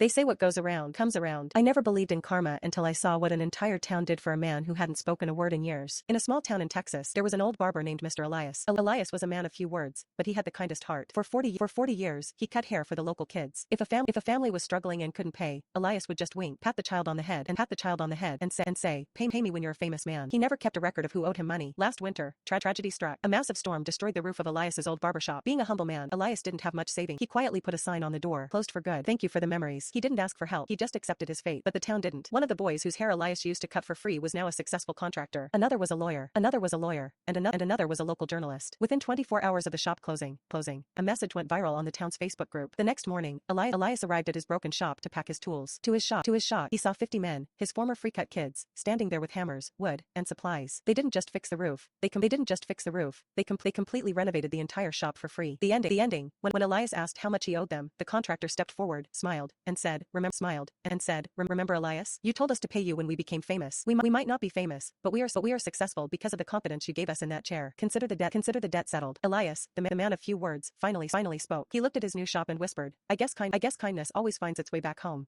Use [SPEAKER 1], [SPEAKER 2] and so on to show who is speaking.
[SPEAKER 1] They say what goes around comes around. I never believed in karma until I saw what an entire town did for a man who hadn't spoken a word in years. In a small town in Texas, there was an old barber named Mr. Elias. Elias was a man of few words, but he had the kindest heart. For 40 years, he cut hair for the local kids. If a family was struggling and couldn't pay, Elias would just wink, pat the child on the head, and say, pay me when you're a famous man. He never kept a record of who owed him money. Last winter, tragedy struck. A massive storm destroyed the roof of Elias's old barber shop. Being a humble man, Elias didn't have much saving. He quietly put a sign on the door, closed for good. Thank you for the memories. He didn't ask for help. He just accepted his fate. But the town didn't. One of the boys whose hair Elias used to cut for free was now a successful contractor. Another was a lawyer. And another was a local journalist. Within 24 hours of the shop closing, a message went viral on the town's Facebook group. The next morning, Elias arrived at his broken shop to pack his tools. To his shop, he saw 50 men, his former free-cut kids, standing there with hammers, wood, and supplies. They didn't just fix the roof. They completely renovated the entire shop for free. The ending. When Elias asked how much he owed them, the contractor stepped forward, smiled, and said, remember Elias? You told us to pay you when we became famous. We might not be famous, but we are successful because of the confidence you gave us in that chair. Consider the debt settled. Elias, the man of few words, finally spoke. He looked at his new shop and whispered, I guess kindness always finds its way back home.